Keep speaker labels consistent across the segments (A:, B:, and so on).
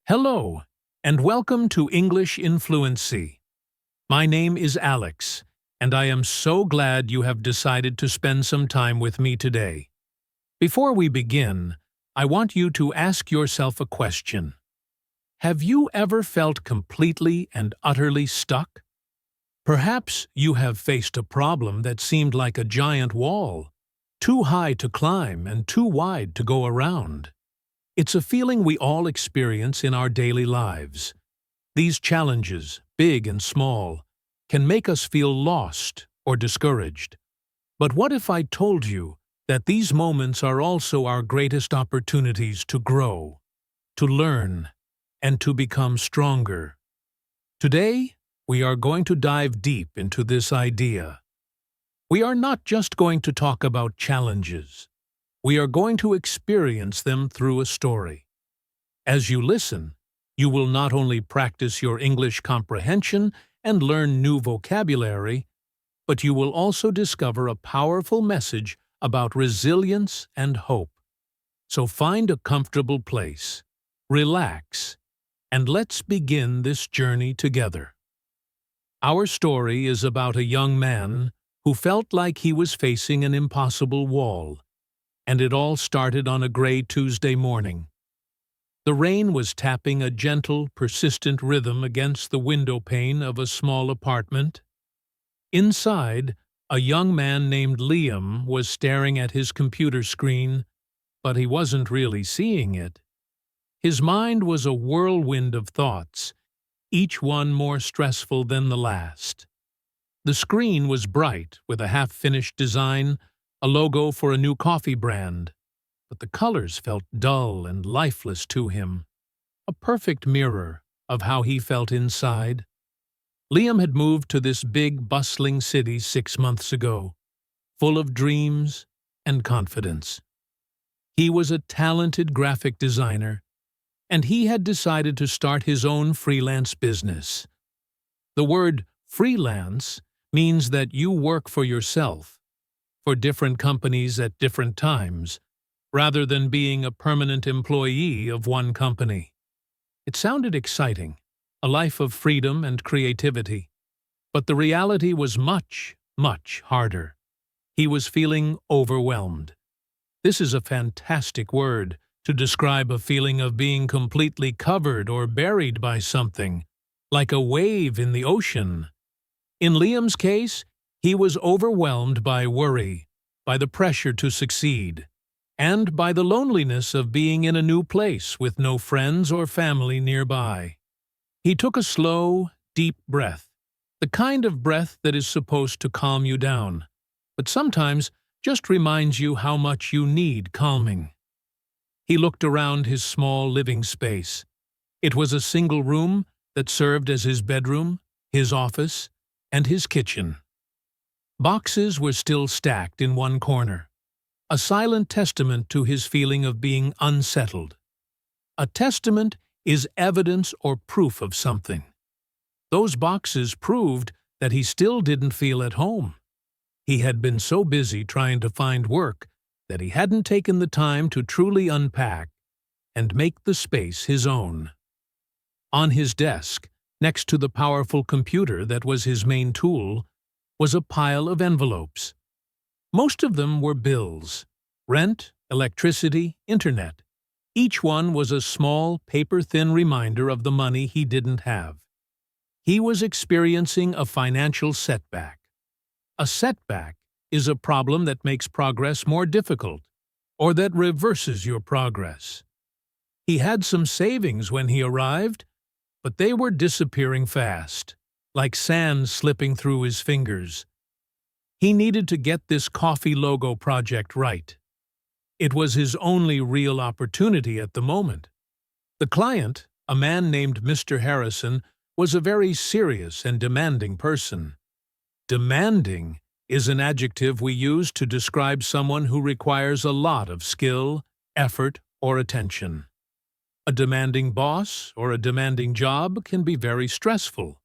A: Hello, and welcome to English in Fluency. My name is Alex, and I am so glad you have decided to spend some time with me today. Before we begin, I want you to ask yourself a question. Have you ever felt completely and utterly stuck? Perhaps you have faced a problem that seemed like a giant wall, too high to climb and too wide to go around. It's a feeling we all experience in our daily lives. These challenges, big and small, can make us feel lost or discouraged. But what if I told you that these moments are also our greatest opportunities to grow, to learn, and to become stronger? Today, we are going to dive deep into this idea. We are not just going to talk about challenges. We are going to experience them through a story. As you listen, you will not only practice your English comprehension and learn new vocabulary, but you will also discover a powerful message about resilience and hope. So find a comfortable place, relax, and let's begin this journey together. Our story is about a young man who felt like he was facing an impossible wall. And it all started on a gray Tuesday morning. The rain was tapping a gentle, persistent rhythm against the window pane of a small apartment. Inside, a young man named Liam was staring at his computer screen, but he wasn't really seeing it. His mind was a whirlwind of thoughts, each one more stressful than the last. The screen was bright, with a half-finished design, a logo for a new coffee brand, but the colors felt dull and lifeless to him, a perfect mirror of how he felt inside. Liam had moved to this big, bustling city 6 months ago, full of dreams and confidence. He was a talented graphic designer, and he had decided to start his own freelance business. The word freelance means that you work for yourself, for different companies at different times, rather than being a permanent employee of one company. It sounded exciting, a life of freedom and creativity. But the reality was much, much harder. He was feeling overwhelmed. This is a fantastic word to describe a feeling of being completely covered or buried by something, like a wave in the ocean. In Liam's case, he was overwhelmed by worry, by the pressure to succeed, and by the loneliness of being in a new place with no friends or family nearby. He took a slow, deep breath, the kind of breath that is supposed to calm you down, but sometimes just reminds you how much you need calming. He looked around his small living space. It was a single room that served as his bedroom, his office, and his kitchen. Boxes were still stacked in one corner, a silent testament to his feeling of being unsettled. A testament is evidence or proof of something. Those boxes proved that he still didn't feel at home. He had been so busy trying to find work that he hadn't taken the time to truly unpack and make the space his own. On his desk, next to the powerful computer that was his main tool, was a pile of envelopes. Most of them were bills: rent, electricity, internet. Each one was a small, paper-thin reminder of the money he didn't have. He was experiencing a financial setback. A setback is a problem that makes progress more difficult, or that reverses your progress. He had some savings when he arrived, but they were disappearing fast, like sand slipping through his fingers. He needed to get this coffee logo project right. It was his only real opportunity at the moment. The client, a man named Mr. Harrison, was a very serious and demanding person. Demanding is an adjective we use to describe someone who requires a lot of skill, effort, or attention. A demanding boss or a demanding job can be very stressful.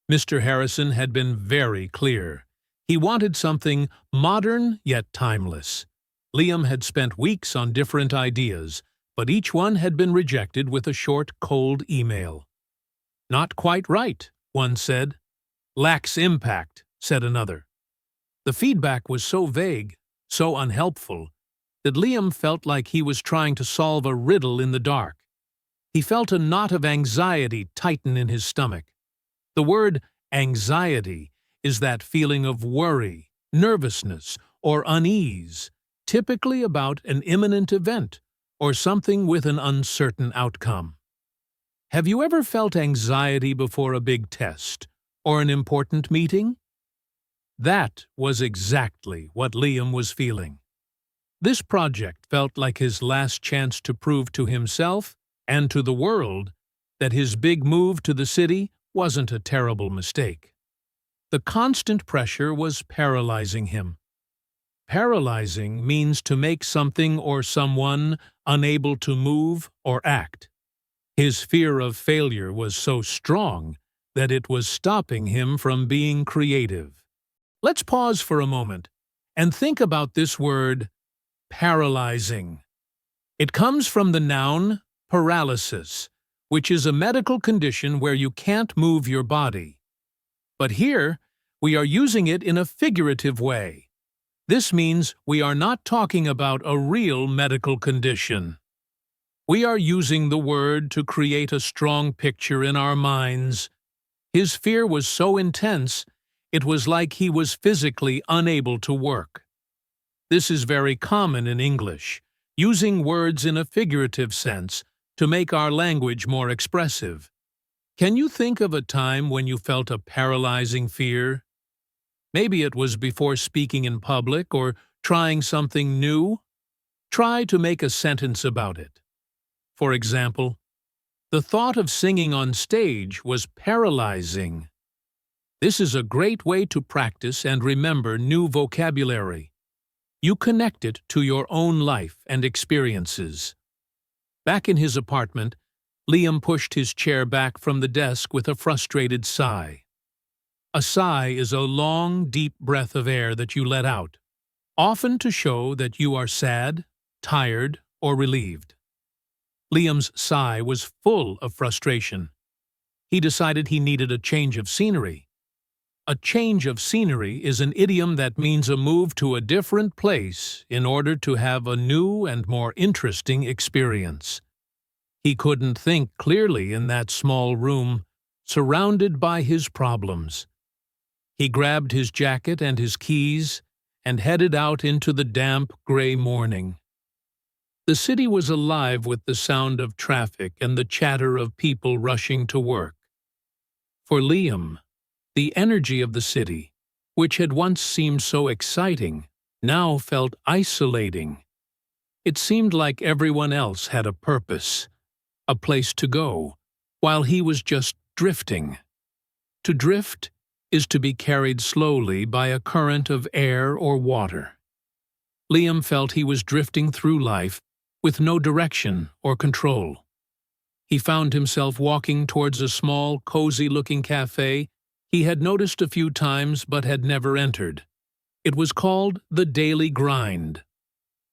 A: Mr. Harrison had been very clear. He wanted something modern yet timeless. Liam had spent weeks on different ideas, but each one had been rejected with a short, cold email. "Not quite right," one said. "Lacks impact," said another. The feedback was so vague, so unhelpful, that Liam felt like he was trying to solve a riddle in the dark. He felt a knot of anxiety tighten in his stomach. The word anxiety is that feeling of worry, nervousness, or unease, typically about an imminent event or something with an uncertain outcome. Have you ever felt anxiety before a big test or an important meeting? That was exactly what Liam was feeling. This project felt like his last chance to prove to himself and to the world that his big move to the city wasn't a terrible mistake. The constant pressure was paralyzing him. Paralyzing means to make something or someone unable to move or act. His fear of failure was so strong that it was stopping him from being creative. Let's pause for a moment and think about this word, paralyzing. It comes from the noun paralysis, which is a medical condition where you can't move your body. But here, we are using it in a figurative way. This means we are not talking about a real medical condition. We are using the word to create a strong picture in our minds. His fear was so intense, it was like he was physically unable to work. This is very common in English, using words in a figurative sense to make our language more expressive. Can you think of a time when you felt a paralyzing fear? Maybe it was before speaking in public or trying something new. Try to make a sentence about it. For example, the thought of singing on stage was paralyzing. This is a great way to practice and remember new vocabulary. You connect it to your own life and experiences. Back in his apartment, Liam pushed his chair back from the desk with a frustrated sigh. A sigh is a long, deep breath of air that you let out, often to show that you are sad, tired, or relieved. Liam's sigh was full of frustration. He decided he needed a change of scenery. A change of scenery is an idiom that means a move to a different place in order to have a new and more interesting experience. He couldn't think clearly in that small room, surrounded by his problems. He grabbed his jacket and his keys and headed out into the damp, gray morning. The city was alive with the sound of traffic and the chatter of people rushing to work. For Liam, the energy of the city, which had once seemed so exciting, now felt isolating. It seemed like everyone else had a purpose, a place to go, while he was just drifting. To drift is to be carried slowly by a current of air or water. Liam felt he was drifting through life with no direction or control. He found himself walking towards a small, cozy-looking cafe he had noticed a few times but had never entered. It was called The Daily Grind.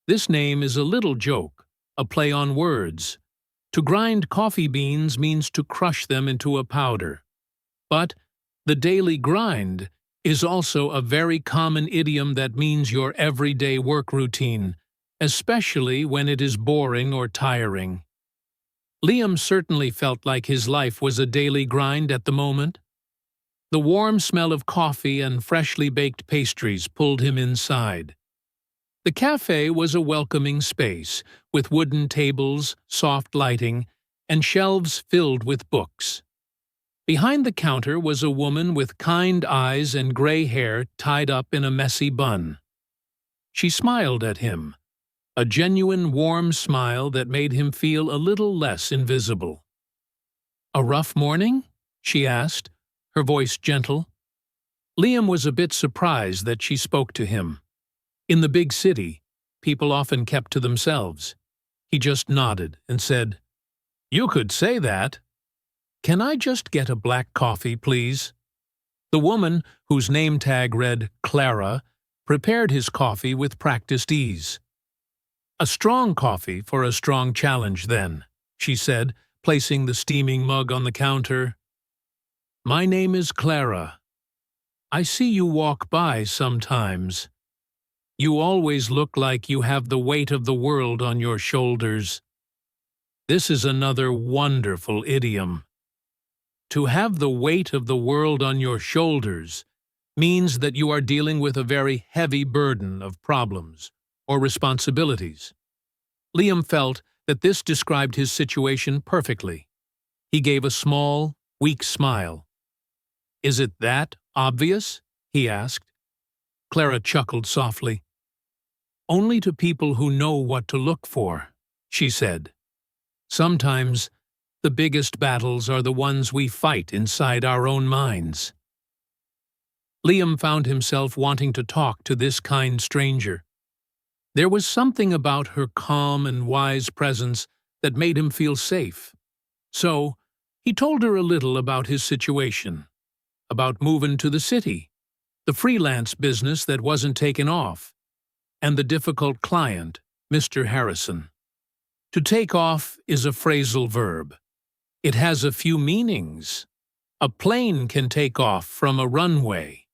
A: This name is a little joke, a play on words. To grind coffee beans means to crush them into a powder. But the daily grind is also a very common idiom that means your everyday work routine, especially when it is boring or tiring. Liam certainly felt like his life was a daily grind at the moment. The warm smell of coffee and freshly baked pastries pulled him inside. The cafe was a welcoming space, with wooden tables, soft lighting, and shelves filled with books. Behind the counter was a woman with kind eyes and gray hair tied up in a messy bun. She smiled at him, a genuine warm smile that made him feel a little less invisible. "A rough morning?" she asked, her voice gentle. Liam was a bit surprised that she spoke to him. In the big city, people often kept to themselves. He just nodded and said, "You could say that. Can I just get a black coffee, please?" The woman, whose name tag read Clara, prepared his coffee with practiced ease. A strong coffee for a strong challenge, then, she said, placing the steaming mug on the counter. My name is Clara. I see you walk by sometimes. You always look like you have the weight of the world on your shoulders. This is another wonderful idiom. To have the weight of the world on your shoulders means that you are dealing with a very heavy burden of problems or responsibilities. Liam felt that this described his situation perfectly. He gave a small, weak smile. Is it that obvious? He asked. Clara chuckled softly. Only to people who know what to look for, she said. Sometimes the biggest battles are the ones we fight inside our own minds. Liam found himself wanting to talk to this kind stranger. There was something about her calm and wise presence that made him feel safe. So, he told her a little about his situation, about moving to the city, the freelance business that wasn't taken off, and the difficult client, Mr. Harrison. To take off is a phrasal verb. It has a few meanings. A plane can take off from a runway.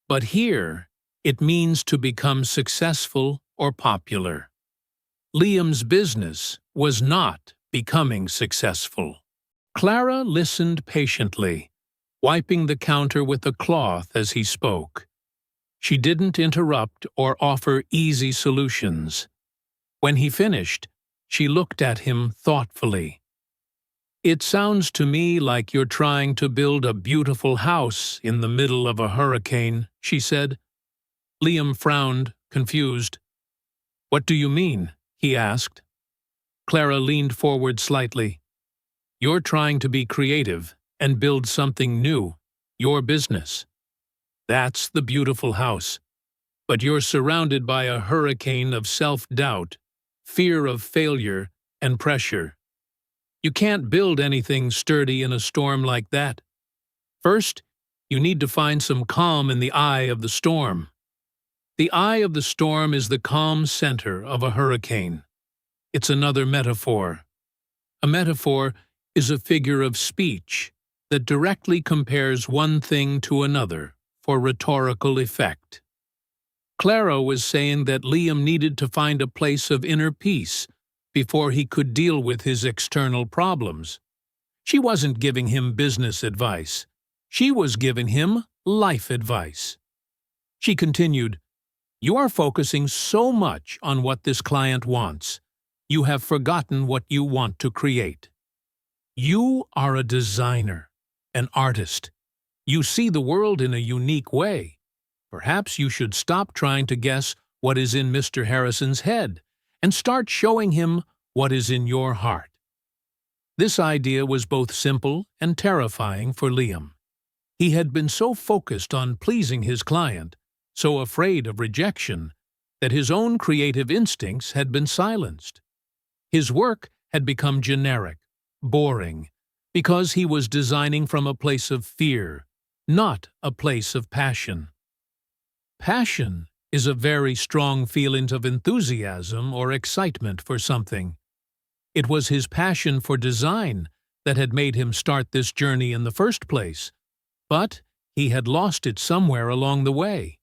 A: But here, it means to become successful or popular. Liam's business was not becoming successful. Clara listened patiently, wiping the counter with a cloth as he spoke. She didn't interrupt or offer easy solutions. When he finished, she looked at him thoughtfully. It sounds to me like you're trying to build a beautiful house in the middle of a hurricane, she said. Liam frowned, confused. What do you mean? He asked. Clara leaned forward slightly. You're trying to be creative and build something new, your business. That's the beautiful house. But you're surrounded by a hurricane of self-doubt, fear of failure, and pressure. You can't build anything sturdy in a storm like that. First, you need to find some calm in the eye of the storm. The eye of the storm is the calm center of a hurricane. It's another metaphor. A metaphor is a figure of speech that directly compares one thing to another for rhetorical effect. Clara was saying that Liam needed to find a place of inner peace before he could deal with his external problems. She wasn't giving him business advice. She was giving him life advice. She continued, You are focusing so much on what this client wants. You have forgotten what you want to create. You are a designer, an artist. You see the world in a unique way. Perhaps you should stop trying to guess what is in Mr. Harrison's head and start showing him what is in your heart. This idea was both simple and terrifying for Liam. He had been so focused on pleasing his client, so afraid of rejection, that his own creative instincts had been silenced. His work had become generic, boring, because he was designing from a place of fear, not a place of passion. Passion is a very strong feeling of enthusiasm or excitement for something. It was his passion for design that had made him start this journey in the first place, but he had lost it somewhere along the way.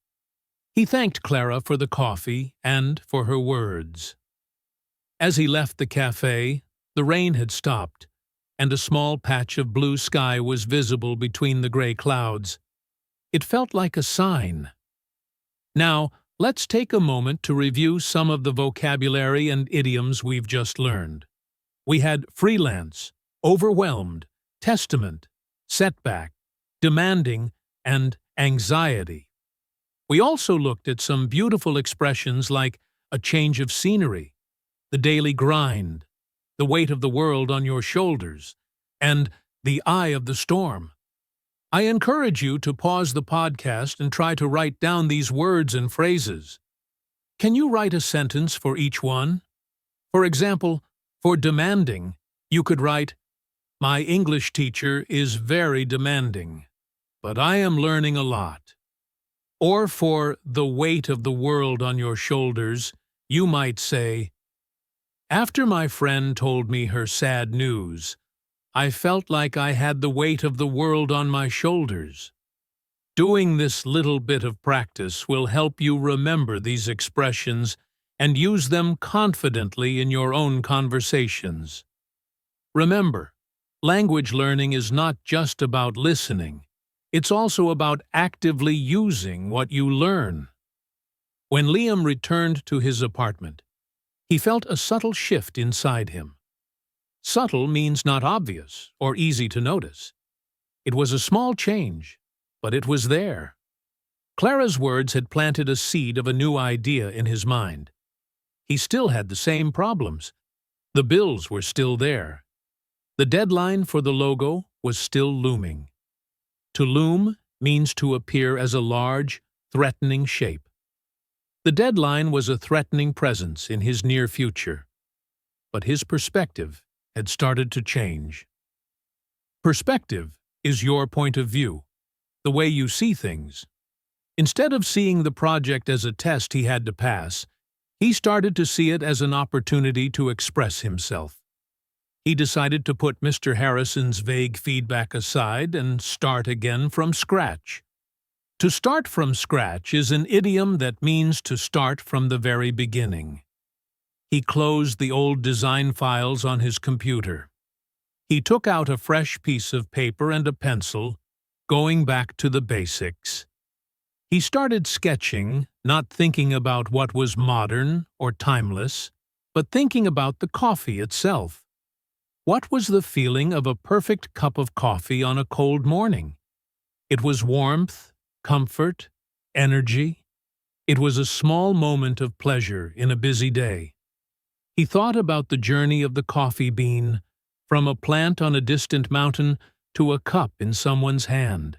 A: He thanked Clara for the coffee and for her words. As he left the cafe, the rain had stopped, and a small patch of blue sky was visible between the gray clouds. It felt like a sign. Now, let's take a moment to review some of the vocabulary and idioms we've just learned. We had freelance, overwhelmed, testament, setback, demanding, and anxiety. We also looked at some beautiful expressions like a change of scenery, the daily grind, the weight of the world on your shoulders, and the eye of the storm. I encourage you to pause the podcast and try to write down these words and phrases. Can you write a sentence for each one? For example, for demanding, you could write, My English teacher is very demanding, but I am learning a lot. Or for the weight of the world on your shoulders, you might say, After my friend told me her sad news, I felt like I had the weight of the world on my shoulders. Doing this little bit of practice will help you remember these expressions and use them confidently in your own conversations. Remember, language learning is not just about listening. It's also about actively using what you learn. When Liam returned to his apartment, he felt a subtle shift inside him. Subtle means not obvious or easy to notice. It was a small change, but it was there. Clara's words had planted a seed of a new idea in his mind. He still had the same problems. The bills were still there. The deadline for the logo was still looming. To loom means to appear as a large, threatening shape. The deadline was a threatening presence in his near future. But his perspective had started to change. Perspective is your point of view, the way you see things. Instead of seeing the project as a test he had to pass, he started to see it as an opportunity to express himself. He decided to put Mr. Harrison's vague feedback aside and start again from scratch. To start from scratch is an idiom that means to start from the very beginning. He closed the old design files on his computer. He took out a fresh piece of paper and a pencil, going back to the basics. He started sketching, not thinking about what was modern or timeless, but thinking about the coffee itself. What was the feeling of a perfect cup of coffee on a cold morning? It was warmth, comfort, energy. It was a small moment of pleasure in a busy day. He thought about the journey of the coffee bean, from a plant on a distant mountain to a cup in someone's hand.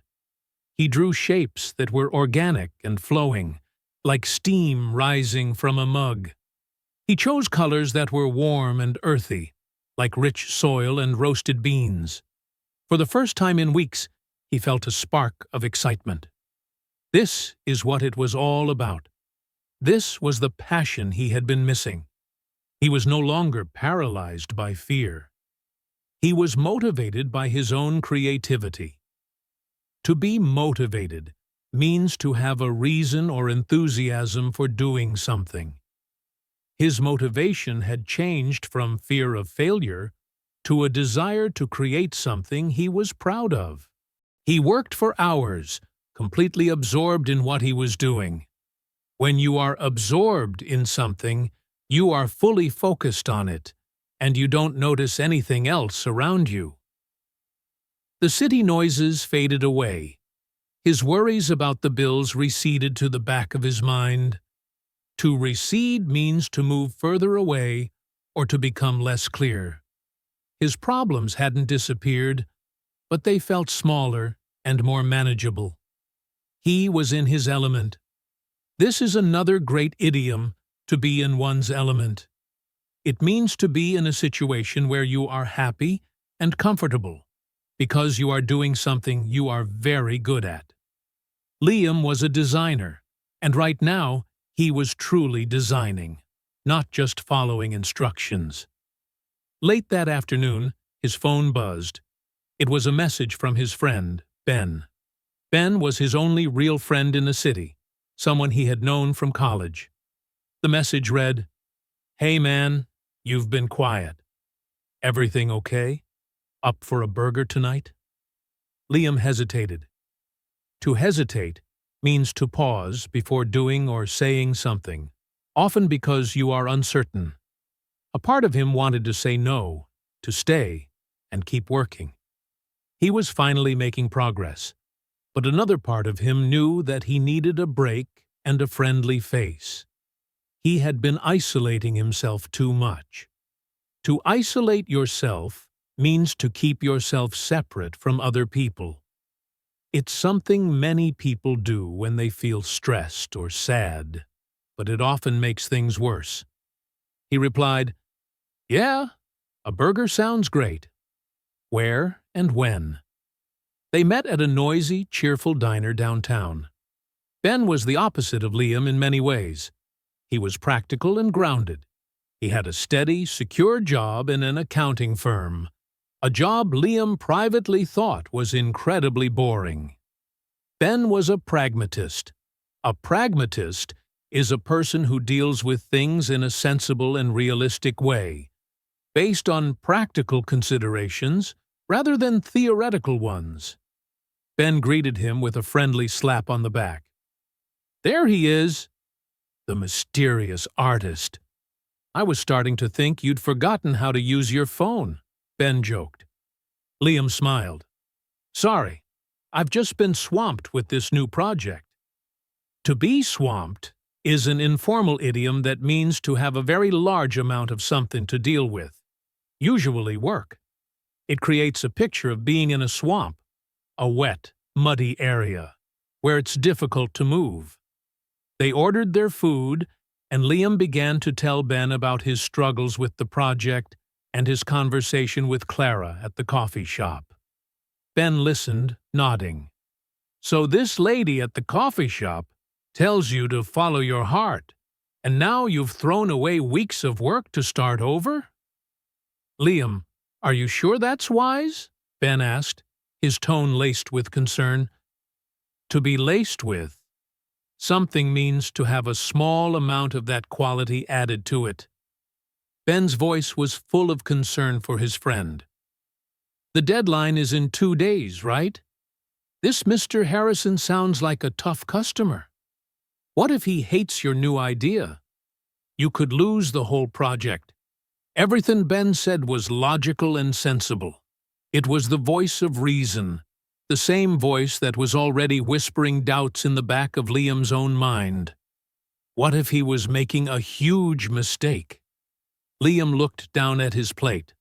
A: He drew shapes that were organic and flowing, like steam rising from a mug. He chose colors that were warm and earthy, like rich soil and roasted beans. For the first time in weeks, he felt a spark of excitement. This is what it was all about. This was the passion he had been missing. He was no longer paralyzed by fear. He was motivated by his own creativity. To be motivated means to have a reason or enthusiasm for doing something. His motivation had changed from fear of failure to a desire to create something he was proud of. He worked for hours, completely absorbed in what he was doing. When you are absorbed in something, you are fully focused on it, and you don't notice anything else around you. The city noises faded away. His worries about the bills receded to the back of his mind. To recede means to move further away or to become less clear. His problems hadn't disappeared, but they felt smaller and more manageable. He was in his element. This is another great idiom, to be in one's element. It means to be in a situation where you are happy and comfortable, because you are doing something you are very good at. Liam was a designer, and right now he was truly designing, not just following instructions. Late that afternoon, his phone buzzed. It was a message from his friend, Ben. Ben was his only real friend in the city, someone he had known from college. The message read, "Hey man, you've been quiet. Everything okay? Up for a burger tonight?" Liam hesitated. To hesitate means to pause before doing or saying something, often because you are uncertain. A part of him wanted to say no, to stay, and keep working. He was finally making progress, but another part of him knew that he needed a break and a friendly face. He had been isolating himself too much. To isolate yourself means to keep yourself separate from other people. It's something many people do when they feel stressed or sad, but it often makes things worse. He replied, "Yeah, a burger sounds great. Where and when?" They met at a noisy, cheerful diner downtown. Ben was the opposite of Liam in many ways. He was practical and grounded. He had a steady, secure job in an accounting firm, a job Liam privately thought was incredibly boring. Ben was a pragmatist. A pragmatist is a person who deals with things in a sensible and realistic way, based on practical considerations rather than theoretical ones. Ben greeted him with a friendly slap on the back. "There he is, the mysterious artist. I was starting to think you'd forgotten how to use your phone," Ben joked. Liam smiled. "Sorry, I've just been swamped with this new project." To be swamped is an informal idiom that means to have a very large amount of something to deal with, usually work. It creates a picture of being in a swamp, a wet, muddy area, where it's difficult to move. They ordered their food, and Liam began to tell Ben about his struggles with the project and his conversation with Clara at the coffee shop. Ben listened, nodding. "So this lady at the coffee shop tells you to follow your heart, and now you've thrown away weeks of work to start over?" "Liam, are you sure that's wise?" Ben asked, his tone laced with concern. To be laced with something means to have a small amount of that quality added to it. Ben's voice was full of concern for his friend. "The deadline is in 2 days, right? This Mr. Harrison sounds like a tough customer. What if he hates your new idea? You could lose the whole project." Everything Ben said was logical and sensible. It was the voice of reason, the same voice that was already whispering doubts in the back of Liam's own mind. What if he was making a huge mistake? Liam looked down at his plate.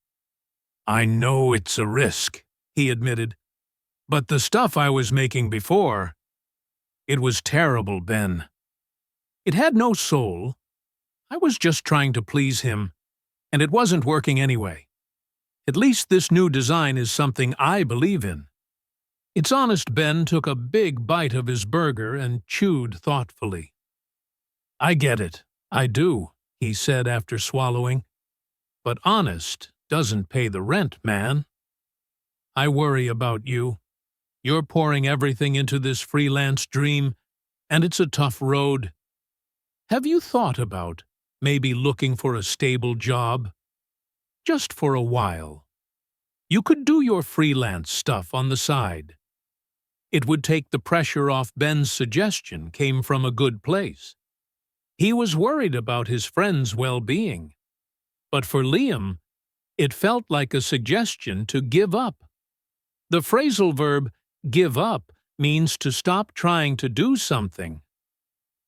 A: "I know it's a risk," he admitted. "But the stuff I was making before, it was terrible, Ben. It had no soul. I was just trying to please him, and it wasn't working anyway. At least this new design is something I believe in." It's honest Ben took a big bite of his burger and chewed thoughtfully. "I get it, I do," he said after swallowing. "But honest doesn't pay the rent, man. I worry about you. You're pouring everything into this freelance dream, and it's a tough road. Have you thought about maybe looking for a stable job? Just for a while. You could do your freelance stuff on the side. It would take the pressure off. Ben's suggestion came from a good place. He was worried about his friend's well-being. But for Liam, it felt like a suggestion to give up. The phrasal verb give up means to stop trying to do something.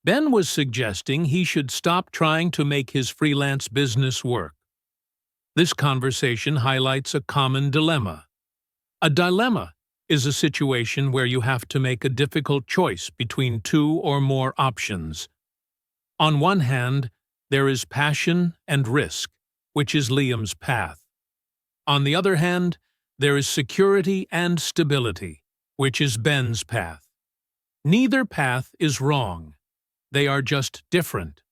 A: Ben was suggesting he should stop trying to make his freelance business work. This conversation highlights a common dilemma. A dilemma is a situation where you have to make a difficult choice between two or more options. On one hand, there is passion and risk, which is Liam's path. On the other hand, there is security and stability, which is Ben's path. Neither path is wrong. They are just different.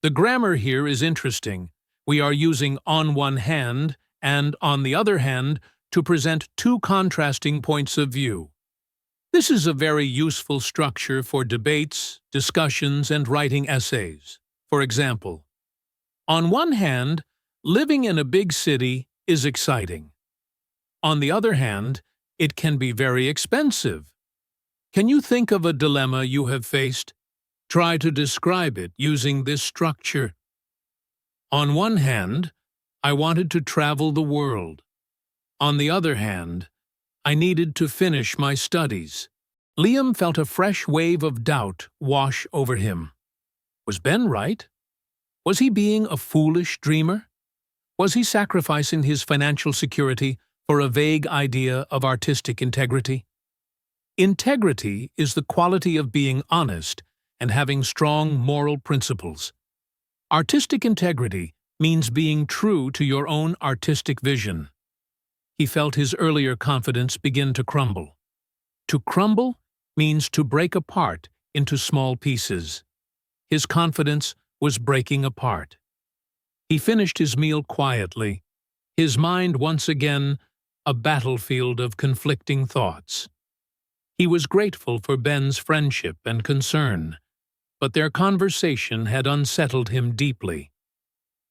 A: The grammar here is interesting. We are using "on one hand" and "on the other hand" to present two contrasting points of view. This is a very useful structure for debates, discussions, and writing essays. For example, on one hand, living in a big city is exciting. On the other hand, it can be very expensive. Can you think of a dilemma you have faced? Try to describe it using this structure. On one hand, I wanted to travel the world. On the other hand, I needed to finish my studies. Liam felt a fresh wave of doubt wash over him. Was Ben right? Was he being a foolish dreamer? Was he sacrificing his financial security for a vague idea of artistic integrity? Integrity is the quality of being honest and having strong moral principles. Artistic integrity means being true to your own artistic vision. He felt his earlier confidence begin to crumble. To crumble means to break apart into small pieces. His confidence was breaking apart. He finished his meal quietly, his mind once again a battlefield of conflicting thoughts. He was grateful for Ben's friendship and concern, but their conversation had unsettled him deeply.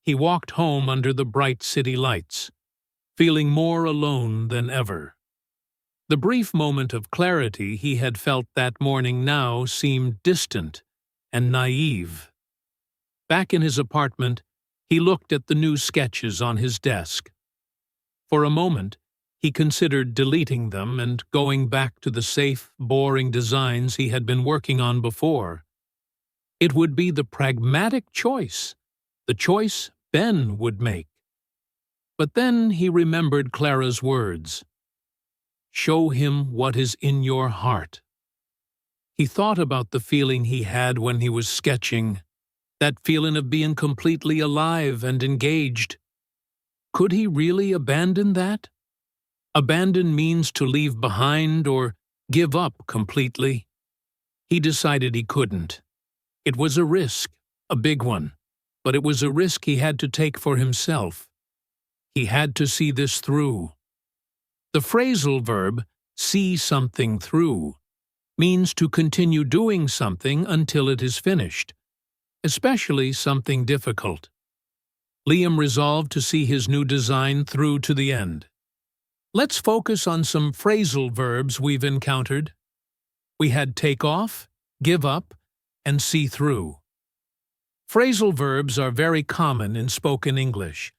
A: He walked home under the bright city lights, feeling more alone than ever. The brief moment of clarity he had felt that morning now seemed distant and naive. Back in his apartment, he looked at the new sketches on his desk. For a moment, he considered deleting them and going back to the safe, boring designs he had been working on before. It would be the pragmatic choice, the choice Ben would make. But then he remembered Clara's words. Show him what is in your heart. He thought about the feeling he had when he was sketching, that feeling of being completely alive and engaged. Could he really abandon that? Abandon means to leave behind or give up completely. He decided he couldn't. It was a risk, a big one, but it was a risk he had to take for himself. He had to see this through. The phrasal verb, see something through, means to continue doing something until it is finished, especially something difficult. Liam resolved to see his new design through to the end. Let's focus on some phrasal verbs we've encountered. We had take off, give up, and see through. Phrasal verbs are very common in spoken English,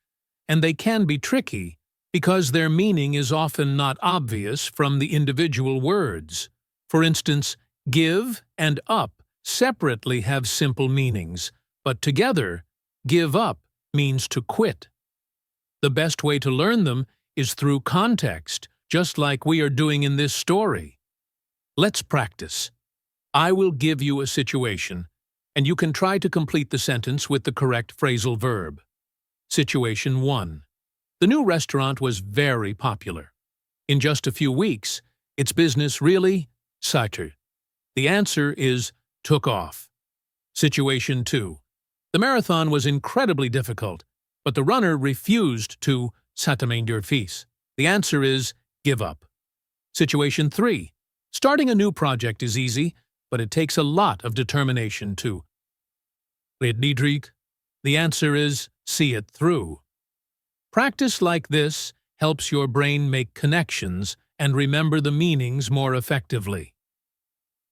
A: and they can be tricky because their meaning is often not obvious from the individual words. For instance, give and up separately have simple meanings, but together, give up means to quit. The best way to learn them is through context, just like we are doing in this story. Let's practice. I will give you a situation, and you can try to complete the sentence with the correct phrasal verb. Situation 1. The new restaurant was very popular. In just a few weeks, its business really started. The answer is took off. Situation 2. The marathon was incredibly difficult, but the runner refused to s'atteindre fils. The answer is give up. Situation 3. Starting a new project is easy, but it takes a lot of determination to red niedrig. The answer is see it through. Practice like this helps your brain make connections and remember the meanings more effectively.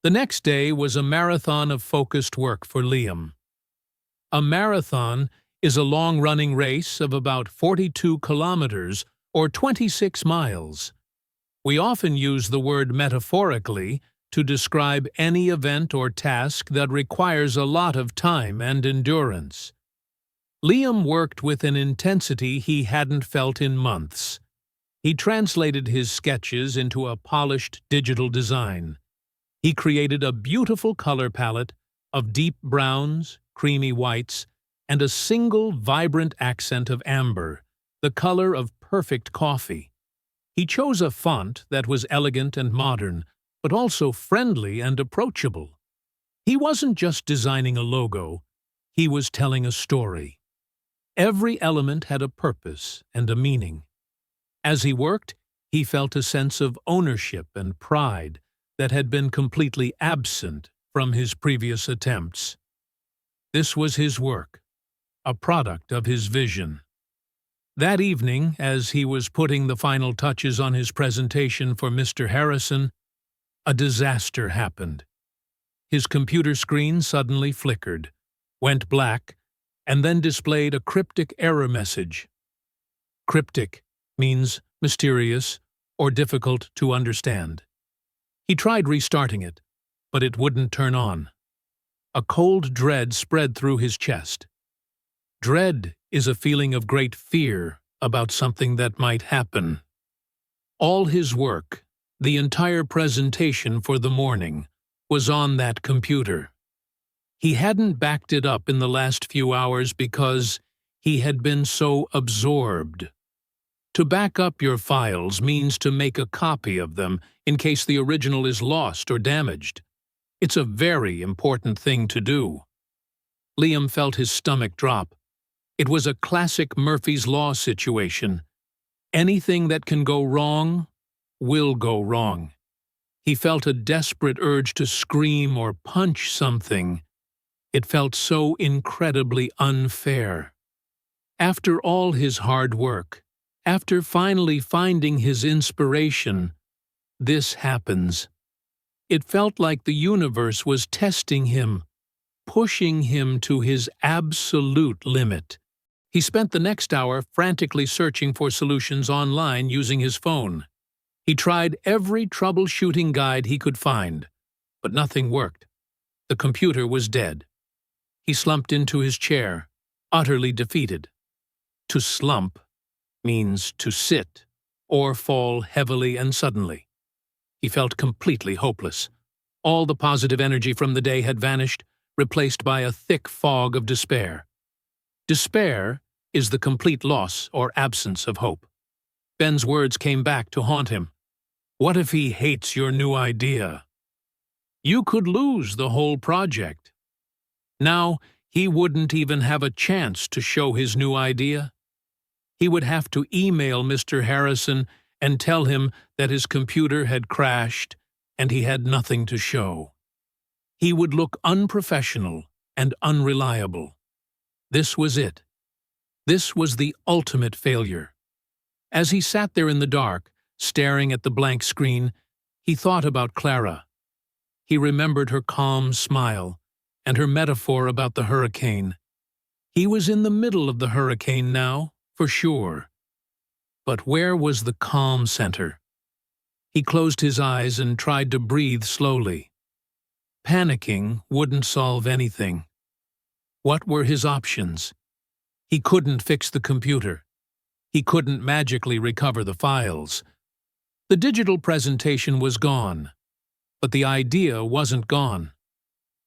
A: The next day was a marathon of focused work for Liam. A marathon is a long-running race of about 42 kilometers or 26 miles. We often use the word metaphorically to describe any event or task that requires a lot of time and endurance. Liam worked with an intensity he hadn't felt in months. He translated his sketches into a polished digital design. He created a beautiful color palette of deep browns, creamy whites, and a single vibrant accent of amber, the color of perfect coffee. He chose a font that was elegant and modern, but also friendly and approachable. He wasn't just designing a logo, he was telling a story. Every element had a purpose and a meaning. As he worked, he felt a sense of ownership and pride that had been completely absent from his previous attempts. This was his work, a product of his vision. That evening, as he was putting the final touches on his presentation for Mr. Harrison, a disaster happened. His computer screen suddenly flickered, went black, and then displayed a cryptic error message. Cryptic means mysterious or difficult to understand. He tried restarting it, but it wouldn't turn on. A cold dread spread through his chest. Dread is a feeling of great fear about something that might happen. All his work, the entire presentation for the morning, was on that computer. He hadn't backed it up in the last few hours because he had been so absorbed. To back up your files means to make a copy of them in case the original is lost or damaged. It's a very important thing to do. Liam felt his stomach drop. It was a classic Murphy's Law situation. Anything that can go wrong will go wrong. He felt a desperate urge to scream or punch something. It felt so incredibly unfair. After all his hard work, after finally finding his inspiration, this happens. It felt like the universe was testing him, pushing him to his absolute limit. He spent the next hour frantically searching for solutions online using his phone. He tried every troubleshooting guide he could find, but nothing worked. The computer was dead. He slumped into his chair, utterly defeated. To slump means to sit or fall heavily and suddenly. He felt completely hopeless. All the positive energy from the day had vanished, replaced by a thick fog of despair. Despair is the complete loss or absence of hope. Ben's words came back to haunt him. What if he hates your new idea? You could lose the whole project. Now, he wouldn't even have a chance to show his new idea. He would have to email Mr. Harrison and tell him that his computer had crashed and he had nothing to show. He would look unprofessional and unreliable. This was it. This was the ultimate failure. As he sat there in the dark, staring at the blank screen, he thought about Clara. He remembered her calm smile and her metaphor about the hurricane. He was in the middle of the hurricane now, for sure. But where was the calm center? He closed his eyes and tried to breathe slowly. Panicking wouldn't solve anything. What were his options? He couldn't fix the computer. He couldn't magically recover the files. The digital presentation was gone, but the idea wasn't gone.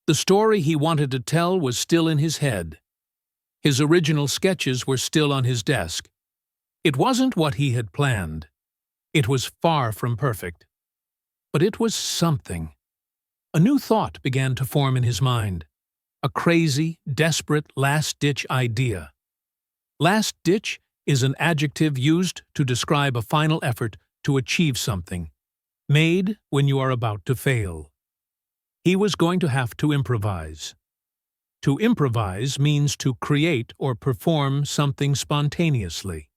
A: The story he wanted to tell was still in his head. His original sketches were still on his desk. It wasn't what he had planned. It was far from perfect. But it was something. A new thought began to form in his mind. A crazy, desperate, last-ditch idea. Last-ditch is an adjective used to describe a final effort to achieve something, made when you are about to fail. He was going to have to improvise. To improvise means to create or perform something spontaneously,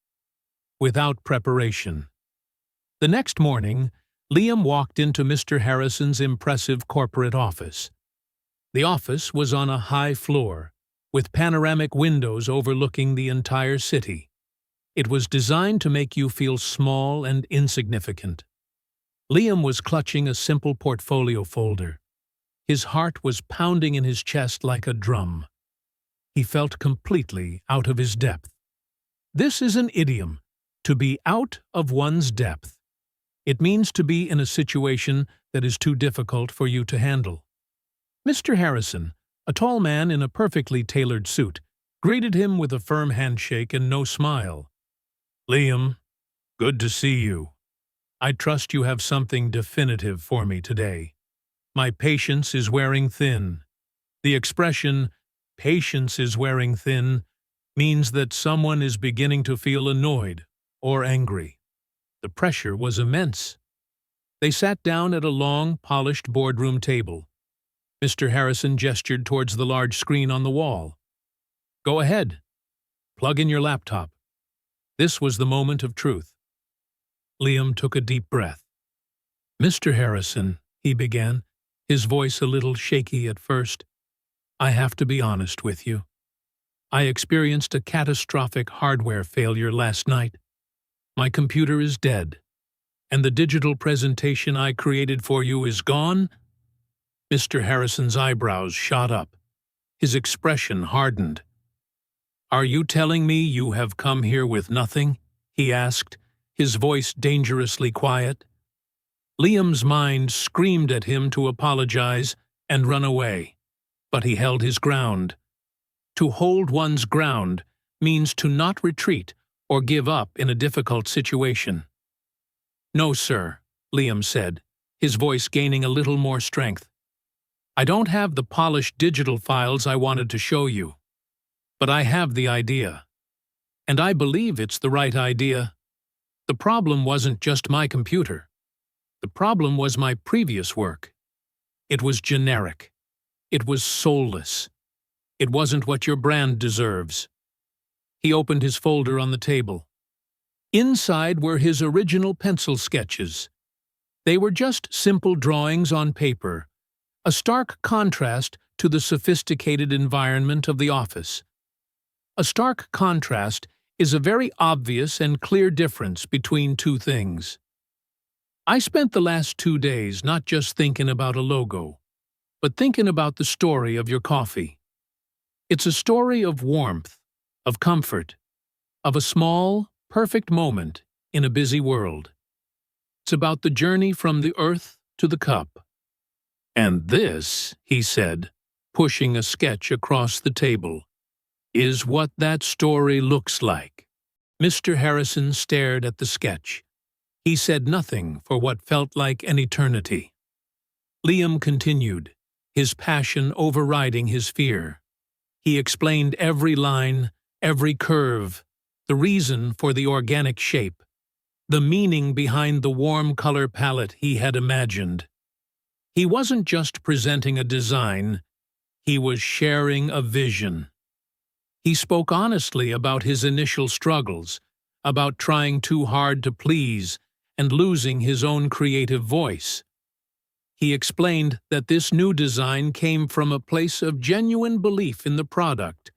A: without preparation. The next morning, Liam walked into Mr. Harrison's impressive corporate office. The office was on a high floor, with panoramic windows overlooking the entire city. It was designed to make you feel small and insignificant. Liam was clutching a simple portfolio folder. His heart was pounding in his chest like a drum. He felt completely out of his depth. This is an idiom, to be out of one's depth. It means to be in a situation that is too difficult for you to handle. Mr. Harrison, a tall man in a perfectly tailored suit, greeted him with a firm handshake and no smile. Liam, good to see you. I trust you have something definitive for me today. My patience is wearing thin. The expression, patience is wearing thin, means that someone is beginning to feel annoyed or angry. The pressure was immense. They sat down at a long, polished boardroom table. Mr. Harrison gestured towards the large screen on the wall. Go ahead. Plug in your laptop. This was the moment of truth. Liam took a deep breath. Mr. Harrison, he began, his voice a little shaky at first, I have to be honest with you. I experienced a catastrophic hardware failure last night. My computer is dead, and the digital presentation I created for you is gone. Mr. Harrison's eyebrows shot up. His expression hardened. Are you telling me you have come here with nothing? He asked, his voice dangerously quiet. Liam's mind screamed at him to apologize and run away, but he held his ground. To hold one's ground means to not retreat or give up in a difficult situation. No, sir, Liam said, his voice gaining a little more strength. I don't have the polished digital files I wanted to show you. But I have the idea. And I believe it's the right idea. The problem wasn't just my computer. The problem was my previous work. It was generic. It was soulless. It wasn't what your brand deserves. He opened his folder on the table. Inside were his original pencil sketches. They were just simple drawings on paper, a stark contrast to the sophisticated environment of the office. A stark contrast is a very obvious and clear difference between two things. I spent the last 2 days not just thinking about a logo, but thinking about the story of your coffee. It's a story of warmth, of comfort, of a small, perfect moment in a busy world. It's about the journey from the earth to the cup. And this, he said, pushing a sketch across the table, is what that story looks like. Mr. Harrison stared at the sketch. He said nothing for what felt like an eternity. Liam continued, his passion overriding his fear. He explained every line, every curve, the reason for the organic shape, the meaning behind the warm color palette he had imagined. He wasn't just presenting a design, he was sharing a vision. He spoke honestly about his initial struggles, about trying too hard to please and losing his own creative voice. He explained that this new design came from a place of genuine belief in the product.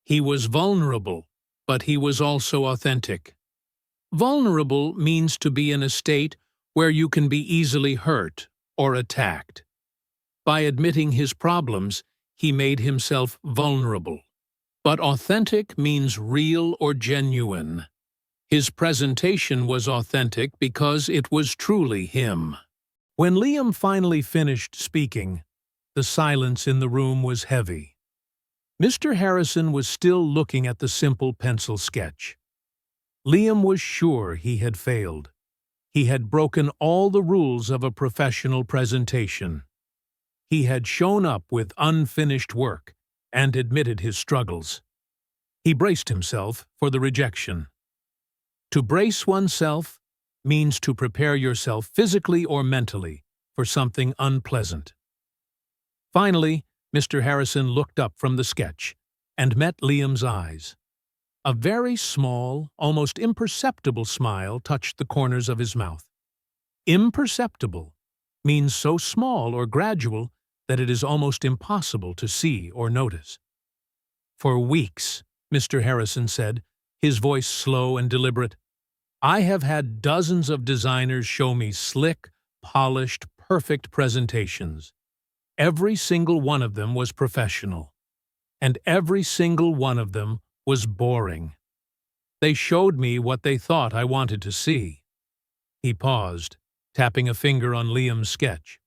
A: He was vulnerable, but he was also authentic. Vulnerable means to be in a state where you can be easily hurt or attacked. By admitting his problems, he made himself vulnerable. But authentic means real or genuine. His presentation was authentic because it was truly him. When Liam finally finished speaking, the silence in the room was heavy. Mr. Harrison was still looking at the simple pencil sketch. Liam was sure he had failed. He had broken all the rules of a professional presentation. He had shown up with unfinished work and admitted his struggles. He braced himself for the rejection. To brace oneself means to prepare yourself physically or mentally for something unpleasant. Finally, Mr. Harrison looked up from the sketch and met Liam's eyes. A very small, almost imperceptible smile touched the corners of his mouth. Imperceptible means so small or gradual that it is almost impossible to see or notice. For weeks, Mr. Harrison said, his voice slow and deliberate, I have had dozens of designers show me slick, polished, perfect presentations. Every single one of them was professional. And every single one of them was boring. They showed me what they thought I wanted to see. He paused, tapping a finger on Liam's sketch.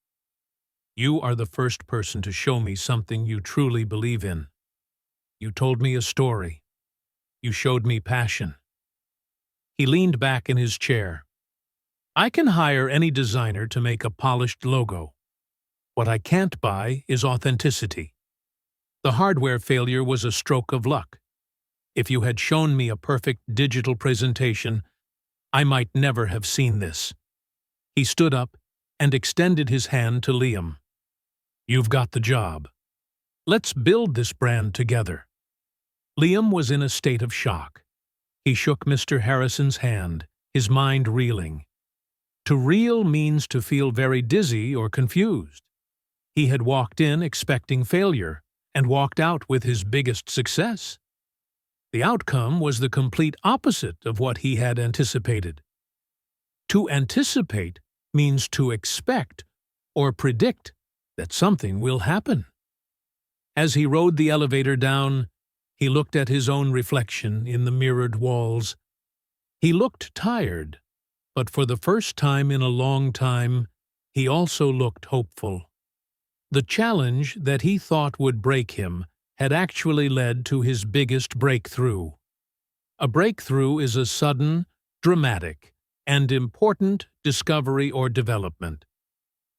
A: You are the first person to show me something you truly believe in. You told me a story. You showed me passion. He leaned back in his chair. I can hire any designer to make a polished logo. What I can't buy is authenticity. The hardware failure was a stroke of luck. If you had shown me a perfect digital presentation, I might never have seen this. He stood up and extended his hand to Liam. You've got the job. Let's build this brand together. Liam was in a state of shock. He shook Mr. Harrison's hand, his mind reeling. To reel means to feel very dizzy or confused. He had walked in expecting failure and walked out with his biggest success. The outcome was the complete opposite of what he had anticipated. To anticipate means to expect or predict that something will happen. As he rode the elevator down, he looked at his own reflection in the mirrored walls. He looked tired, but for the first time in a long time, he also looked hopeful. The challenge that he thought would break him had actually led to his biggest breakthrough. A breakthrough is a sudden, dramatic, and important discovery or development.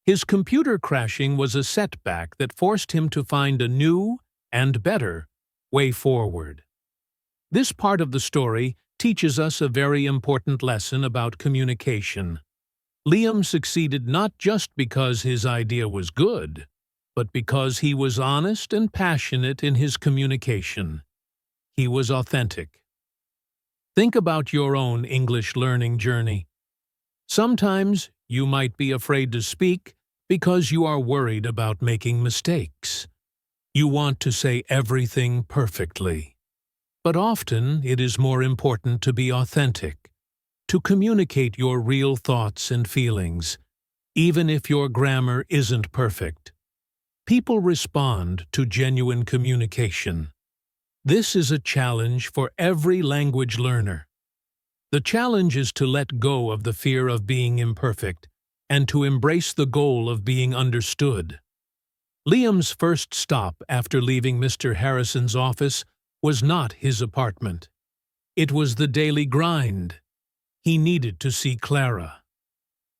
A: His computer crashing was a setback that forced him to find a new and better, way forward. This part of the story teaches us a very important lesson about communication. Liam succeeded not just because his idea was good, but because he was honest and passionate in his communication. He was authentic. Think about your own English learning journey. Sometimes you might be afraid to speak because you are worried about making mistakes. You want to say everything perfectly. But often it is more important to be authentic, to communicate your real thoughts and feelings, even if your grammar isn't perfect. People respond to genuine communication. This is a challenge for every language learner. The challenge is to let go of the fear of being imperfect and to embrace the goal of being understood. Liam's first stop after leaving Mr. Harrison's office was not his apartment. It was the daily grind. He needed to see Clara.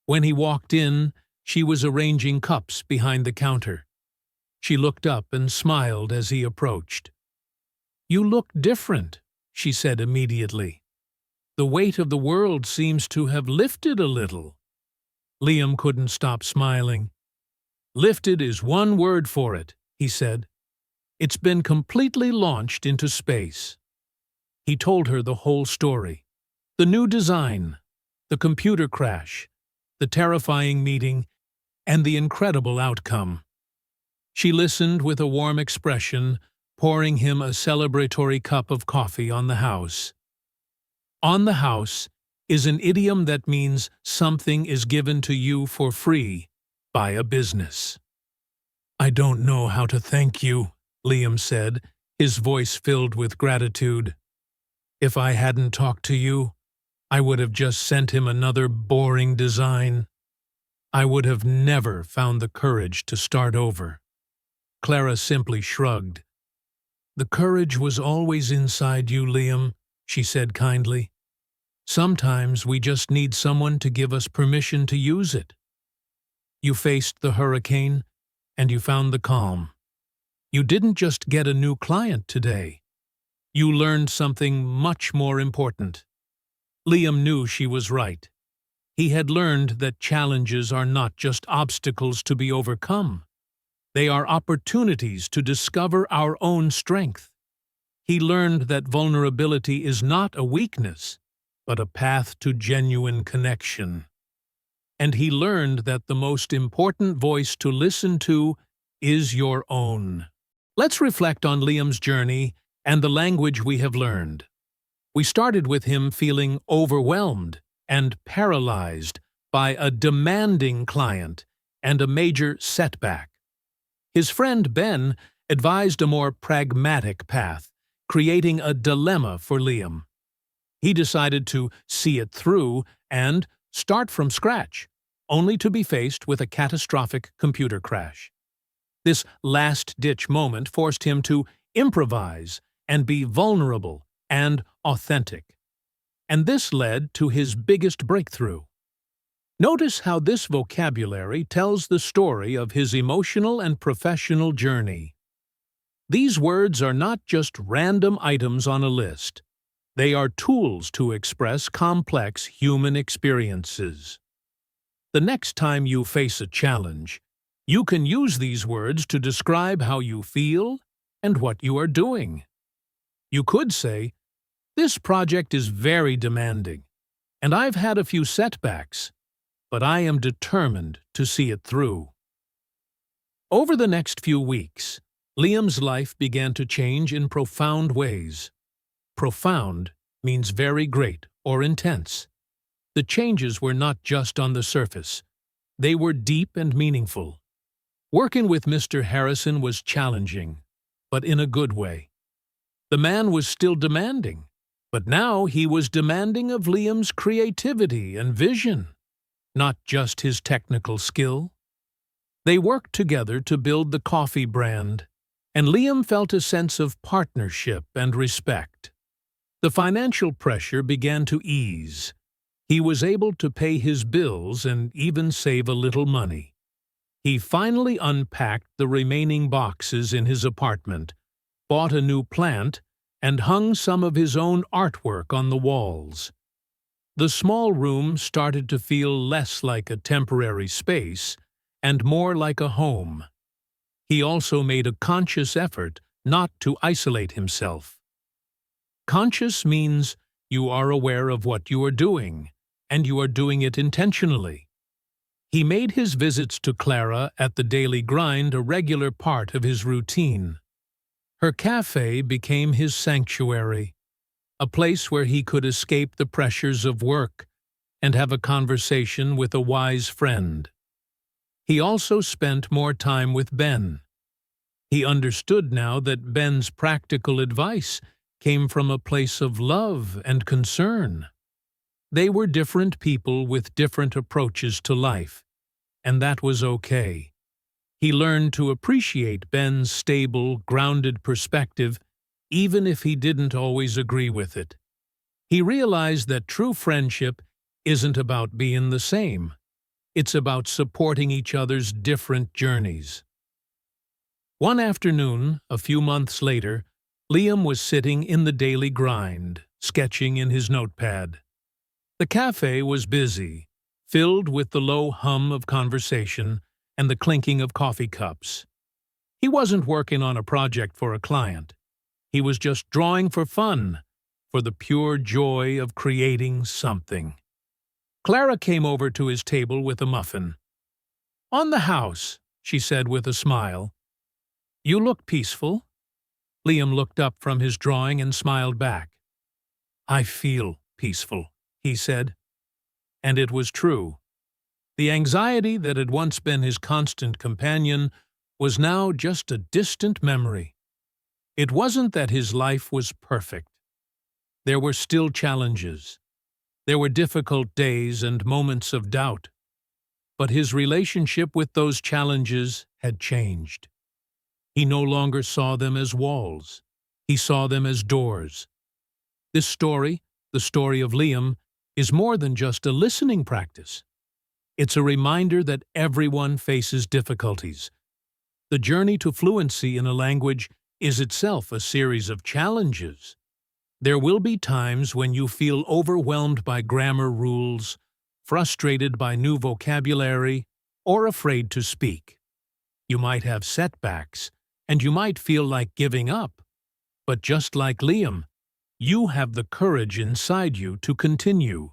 A: When he walked in, she was arranging cups behind the counter. She looked up and smiled as he approached. "You look different," she said immediately. "The weight of the world seems to have lifted a little." Liam couldn't stop smiling. "Lifted is one word for it," he said. "It's been completely launched into space." He told her the whole story. The new design, the computer crash, the terrifying meeting, and the incredible outcome. She listened with a warm expression, pouring him a celebratory cup of coffee on the house. On the house is an idiom that means something is given to you for free by a business. "I don't know how to thank you," Liam said, his voice filled with gratitude. "If I hadn't talked to you, I would have just sent him another boring design. I would have never found the courage to start over." Clara simply shrugged. "The courage was always inside you, Liam," she said kindly. "Sometimes we just need someone to give us permission to use it. You faced the hurricane, and you found the calm. You didn't just get a new client today. You learned something much more important." Liam knew she was right. He had learned that challenges are not just obstacles to be overcome. They are opportunities to discover our own strength. He learned that vulnerability is not a weakness, but a path to genuine connection. And he learned that the most important voice to listen to is your own. Let's reflect on Liam's journey and the language we have learned. We started with him feeling overwhelmed and paralyzed by a demanding client and a major setback. His friend Ben advised a more pragmatic path, creating a dilemma for Liam. He decided to see it through and start from scratch, only to be faced with a catastrophic computer crash. This last-ditch moment forced him to improvise and be vulnerable and authentic. And this led to his biggest breakthrough. Notice how this vocabulary tells the story of his emotional and professional journey. These words are not just random items on a list. They are tools to express complex human experiences. The next time you face a challenge, you can use these words to describe how you feel and what you are doing. You could say, "This project is very demanding, and I've had a few setbacks, but I am determined to see it through." Over the next few weeks, Liam's life began to change in profound ways. Profound means very great or intense. The changes were not just on the surface. They were deep and meaningful. Working with Mr. Harrison was challenging, but in a good way. The man was still demanding, but now he was demanding of Liam's creativity and vision, not just his technical skill. They worked together to build the coffee brand, and Liam felt a sense of partnership and respect. The financial pressure began to ease. He was able to pay his bills and even save a little money. He finally unpacked the remaining boxes in his apartment, bought a new plant, and hung some of his own artwork on the walls. The small room started to feel less like a temporary space and more like a home. He also made a conscious effort not to isolate himself. Conscious means you are aware of what you are doing, and you are doing it intentionally. He made his visits to Clara at the Daily Grind a regular part of his routine. Her cafe became his sanctuary, a place where he could escape the pressures of work and have a conversation with a wise friend. He also spent more time with Ben. He understood now that Ben's practical advice came from a place of love and concern. They were different people with different approaches to life, and that was okay. He learned to appreciate Ben's stable, grounded perspective, even if he didn't always agree with it. He realized that true friendship isn't about being the same. It's about supporting each other's different journeys. One afternoon, a few months later, Liam was sitting in the Daily Grind, sketching in his notepad. The cafe was busy, filled with the low hum of conversation and the clinking of coffee cups. He wasn't working on a project for a client. He was just drawing for fun, for the pure joy of creating something. Clara came over to his table with a muffin. "On the house," she said with a smile. "You look peaceful." Liam looked up from his drawing and smiled back. "I feel peaceful," he said. And it was true. The anxiety that had once been his constant companion was now just a distant memory. It wasn't that his life was perfect. There were still challenges. There were difficult days and moments of doubt. But his relationship with those challenges had changed. He no longer saw them as walls. He saw them as doors. This story, the story of Liam, is more than just a listening practice. It's a reminder that everyone faces difficulties. The journey to fluency in a language is itself a series of challenges. There will be times when you feel overwhelmed by grammar rules, frustrated by new vocabulary, or afraid to speak. You might have setbacks, and you might feel like giving up. But just like Liam, you have the courage inside you to continue.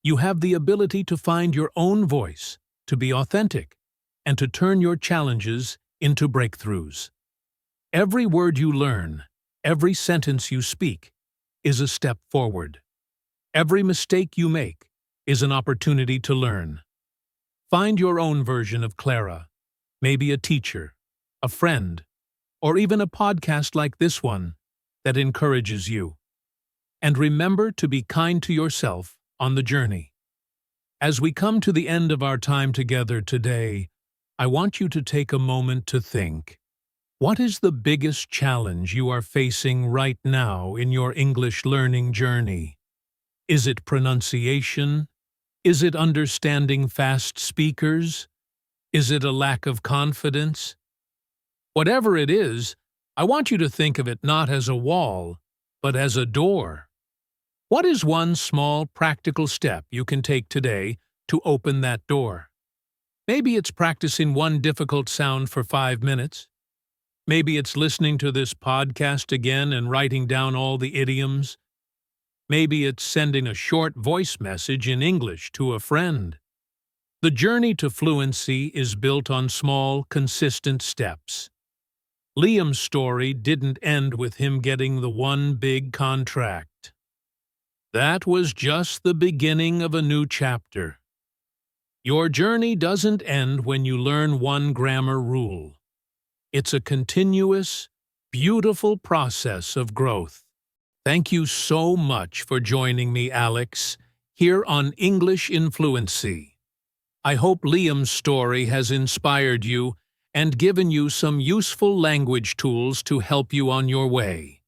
A: You have the ability to find your own voice, to be authentic, and to turn your challenges into breakthroughs. Every word you learn, every sentence you speak, is a step forward. Every mistake you make is an opportunity to learn. Find your own version of Clara, maybe a teacher, a friend, or even a podcast like this one that encourages you. And remember to be kind to yourself on the journey. As we come to the end of our time together today, I want you to take a moment to think. What is the biggest challenge you are facing right now in your English learning journey? Is it pronunciation? Is it understanding fast speakers? Is it a lack of confidence? Whatever it is, I want you to think of it not as a wall, but as a door. What is one small, practical step you can take today to open that door? Maybe it's practicing one difficult sound for 5 minutes. Maybe it's listening to this podcast again and writing down all the idioms. Maybe it's sending a short voice message in English to a friend. The journey to fluency is built on small, consistent steps. Liam's story didn't end with him getting the one big contract. That was just the beginning of a new chapter. Your journey doesn't end when you learn one grammar rule. It's a continuous, beautiful process of growth. Thank you so much for joining me, Alex, here on English in Fluency. I hope Liam's story has inspired you and given you some useful language tools to help you on your way.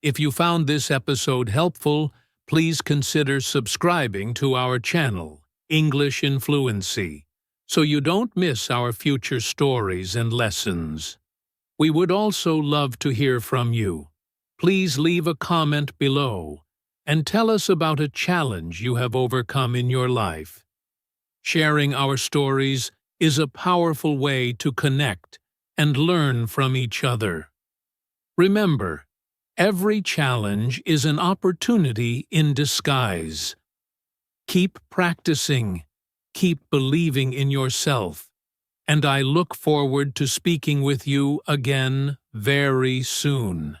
A: If you found this episode helpful, please consider subscribing to our channel, English in Fluency, so you don't miss our future stories and lessons. We would also love to hear from you. Please leave a comment below and tell us about a challenge you have overcome in your life. Sharing our stories is a powerful way to connect and learn from each other. Remember, every challenge is an opportunity in disguise. Keep practicing, keep believing in yourself, and I look forward to speaking with you again very soon.